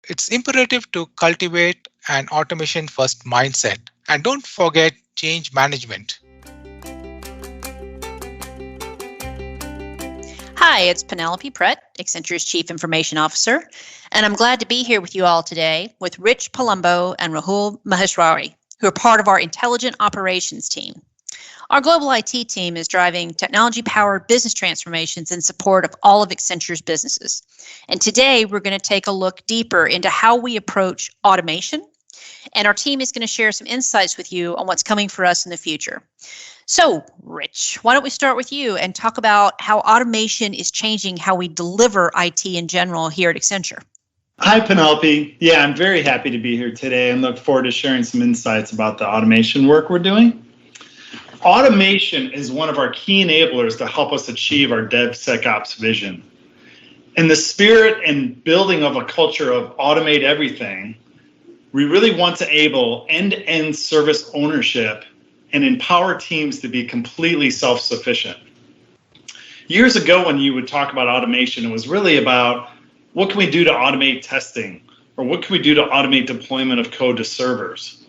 it's imperative to cultivate an automation first mindset. And don't forget change management. Hi, it's Penelope Prett, Accenture's Chief Information Officer, and I'm glad to be here with you all today with Rich Palumbo and Rahul Maheshwari, who are part of our Intelligent Operations team. Our global IT team is driving technology-powered business transformations in support of all of Accenture's businesses. And today, we're going to take a look deeper into how we approach automation, and our team is going to share some insights with you on what's coming for us in the future. So, Rich, why don't we start with you and talk about how automation is changing how we deliver IT in general here at Accenture? Hi, Penelope. Yeah, I'm very happy to be here today and look forward to sharing some insights about the automation work we're doing. Automation is one of our key enablers to help us achieve our DevSecOps vision. In the spirit and building of a culture of automate everything, we really want to enable end-to-end service ownership and empower teams to be completely self-sufficient. Years ago, when you would talk about automation, it was really about what can we do to automate testing, or what can we do to automate deployment of code to servers.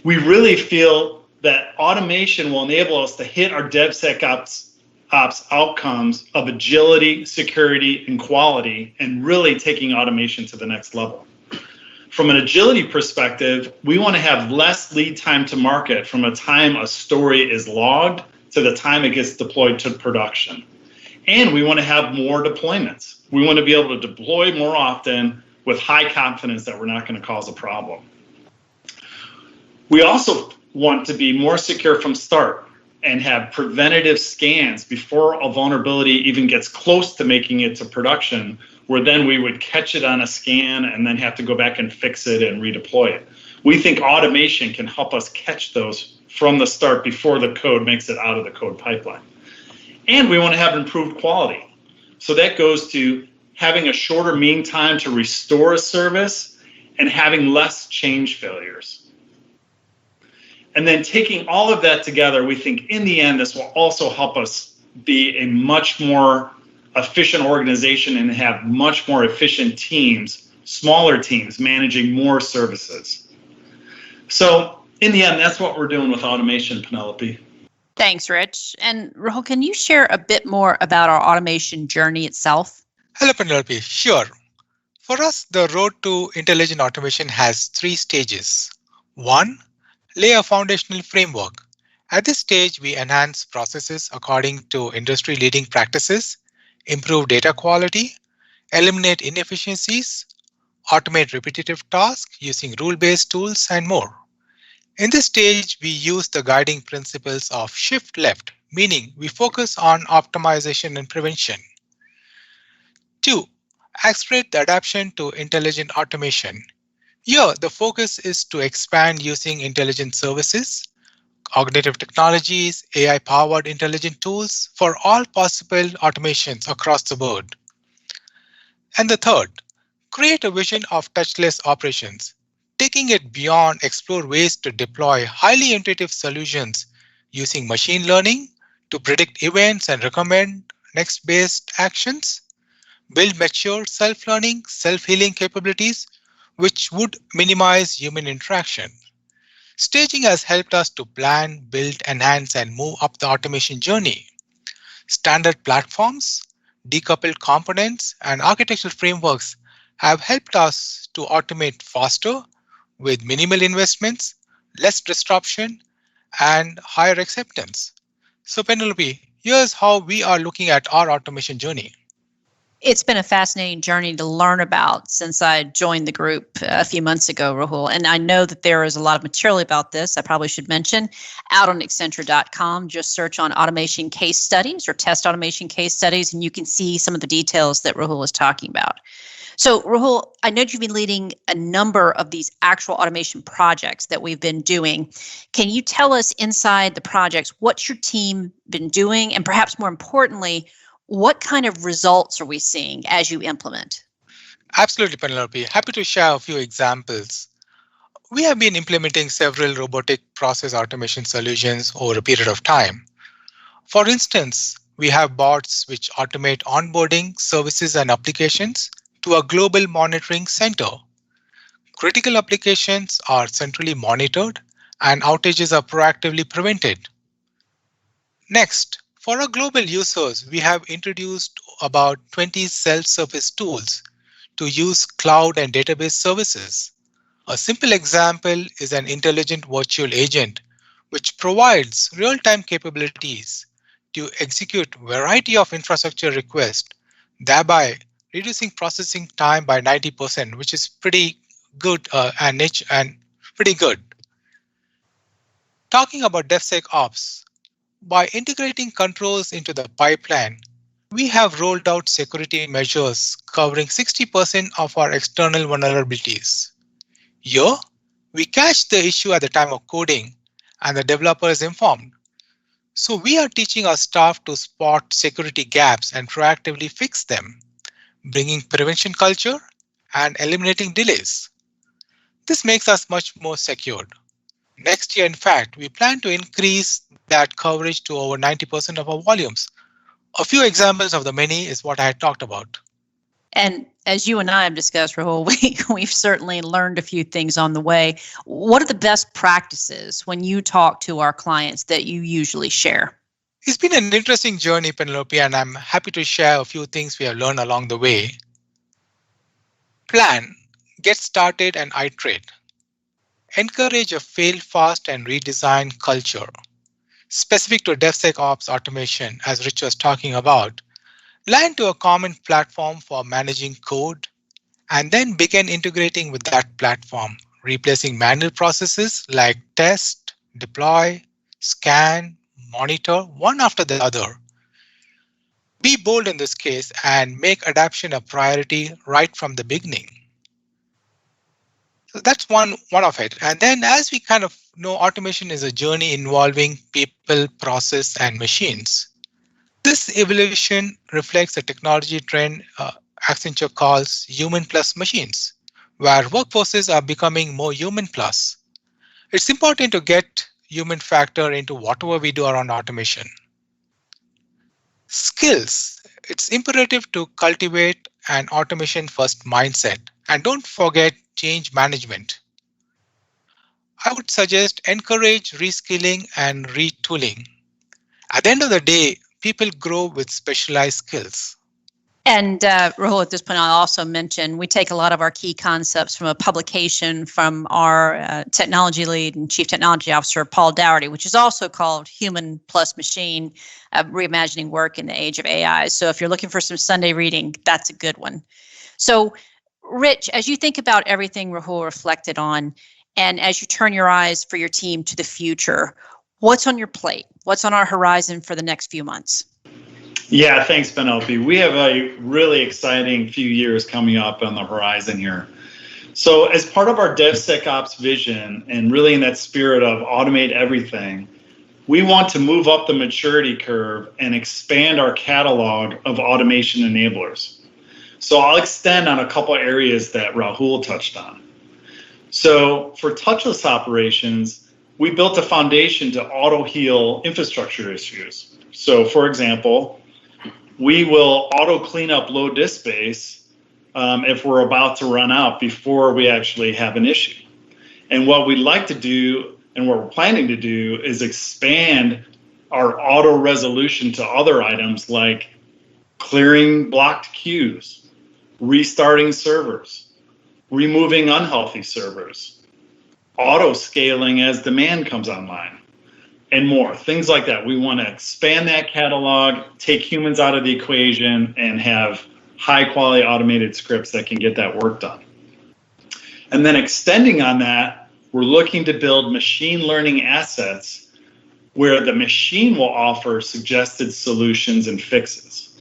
We really feel that automation will enable us to hit our DevSecOps outcomes of agility, security, and quality, and really taking automation to the next level. From an agility perspective, we want to have less lead time to market from a time a story is logged to the time it gets deployed to production. And we want to have more deployments. We want to be able to deploy more often with high confidence that we're not going to cause a problem. We also want to be more secure from start and have preventative scans before a vulnerability even gets close to making it to production, where then we would catch it on a scan and then have to go back and fix it and redeploy it. We think automation can help us catch those from the start before the code makes it out of the code pipeline. And we want to have improved quality. So that goes to having a shorter mean time to restore a service and having less change failures. And then taking all of that together, we think in the end, this will also help us be a much more efficient organization and have much more efficient teams, smaller teams, managing more services. So in the end, that's what we're doing with automation, Penelope. Thanks, Rich. And Rahul, can you share a bit more about our automation journey itself? Hello, Penelope. Sure. For us, the road to intelligent automation has 3 stages. 1, lay a foundational framework. At this stage, we enhance processes according to industry-leading practices, improve data quality, eliminate inefficiencies, automate repetitive tasks using rule-based tools, and more. In this stage, we use the guiding principles of shift left, meaning we focus on optimization and prevention. 2, accelerate the adoption to intelligent automation. Here, the focus is to expand using intelligent services, cognitive technologies, AI-powered intelligent tools for all possible automations across the board. And the 3rd, create a vision of touchless operations. Taking it beyond, explore ways to deploy highly intuitive solutions using machine learning to predict events and recommend next-based actions. Build mature self-learning, self-healing capabilities, which would minimize human interaction. Staging has helped us to plan, build, enhance, and move up the automation journey. Standard platforms, decoupled components, and architectural frameworks have helped us to automate faster with minimal investments, less disruption, and higher acceptance. So Penelope, here's how we are looking at our automation journey. It's been a fascinating journey to learn about since I joined the group a few months ago, Rahul. And I know that there is a lot of material about this, I probably should mention, out on Accenture.com. Just search on automation case studies or test automation case studies, and you can see some of the details that Rahul is talking about. So Rahul, I know you've been leading a number of these actual automation projects that we've been doing. Can you tell us inside the projects, what's your team been doing? And perhaps more importantly, what kind of results are we seeing as you implement? Absolutely, Penelope. Happy to share a few examples. We have been implementing several robotic process automation solutions over a period of time. For instance, we have bots which automate onboarding services and applications to a global monitoring center. Critical applications are centrally monitored and outages are proactively prevented. Next, for our global users, we have introduced about 20 self-service tools to use cloud and database services. A simple example is an intelligent virtual agent, which provides real-time capabilities to execute a variety of infrastructure requests, thereby reducing processing time by 90%, which is pretty good and niche and pretty good. Talking about DevSecOps, by integrating controls into the pipeline, we have rolled out security measures covering 60% of our external vulnerabilities. Here, we catch the issue at the time of coding and the developer is informed. So we are teaching our staff to spot security gaps and proactively fix them, bringing prevention culture and eliminating delays. This makes us much more secured. Next year, in fact, we plan to increase that coverage to over 90% of our volumes. A few examples of the many is what I had talked about. And as you and I have discussed, Rahul, we've certainly learned a few things on the way. What are the best practices when you talk to our clients that you usually share? It's been an interesting journey, Penelope, and I'm happy to share a few things we have learned along the way. Plan, get started and iterate. Encourage a fail fast and redesign culture. Specific to DevSecOps automation, as Rich was talking about, land to a common platform for managing code, and then begin integrating with that platform, replacing manual processes like test, deploy, scan, monitor, one after the other. Be bold in this case and make adoption a priority right from the beginning. So that's one of it. And then as we kind of know, automation is a journey involving people, process, and machines. This evolution reflects a technology trend Accenture calls human plus machines, where workforces are becoming more human plus. It's important to get human factor into whatever we do around automation. Skills. It's imperative to cultivate an automation first mindset. And don't forget change management. I would suggest encourage reskilling and retooling. At the end of the day, people grow with specialized skills. And Rahul, at this point, I'll also mention we take a lot of our key concepts from a publication from our technology lead and chief technology officer, Paul Dougherty, which is also called Human Plus Machine, Reimagining Work in the Age of AI. So if you're looking for some Sunday reading, that's a good one. So Rich, as you think about everything Rahul reflected on, and as you turn your eyes for your team to the future, what's on your plate? What's on our horizon for the next few months? Yeah, thanks, Penelope. We have a really exciting few years coming up on the horizon here. So as part of our DevSecOps vision, and really in that spirit of automate everything, we want to move up the maturity curve and expand our catalog of automation enablers. So I'll extend on a couple areas that Rahul touched on. So for touchless operations, we built a foundation to auto-heal infrastructure issues. So for example, we will auto clean up low disk space if we're about to run out before we actually have an issue. And what we'd like to do and what we're planning to do is expand our auto resolution to other items like clearing blocked queues, restarting servers, removing unhealthy servers, auto scaling as demand comes online, and more, things like that. We want to expand that catalog, take humans out of the equation, and have high quality automated scripts that can get that work done. And then extending on that, we're looking to build machine learning assets where the machine will offer suggested solutions and fixes.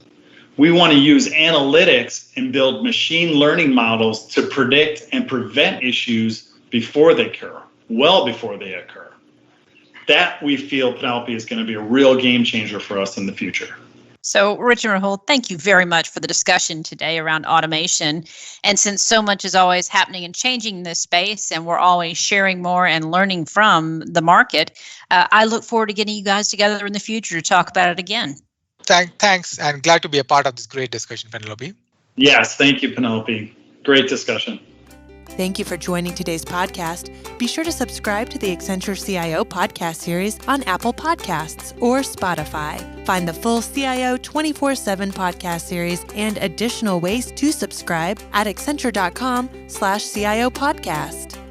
We want to use analytics and build machine learning models to predict and prevent issues before they occur, well before they occur. That we feel, Penelope, is going to be a real game changer for us in the future. So, Rich and Rahul, thank you very much for the discussion today around automation. And since so much is always happening and changing in this space, and we're always sharing more and learning from the market, I look forward to getting you guys together in the future to talk about it again. Thanks, and glad to be a part of this great discussion, Penelope. Yes, thank you, Penelope. Great discussion. Thank you for joining today's podcast. Be sure to subscribe to the Accenture CIO podcast series on Apple Podcasts or Spotify. Find the full CIO 24/7 podcast series and additional ways to subscribe at accenture.com/CIO podcast.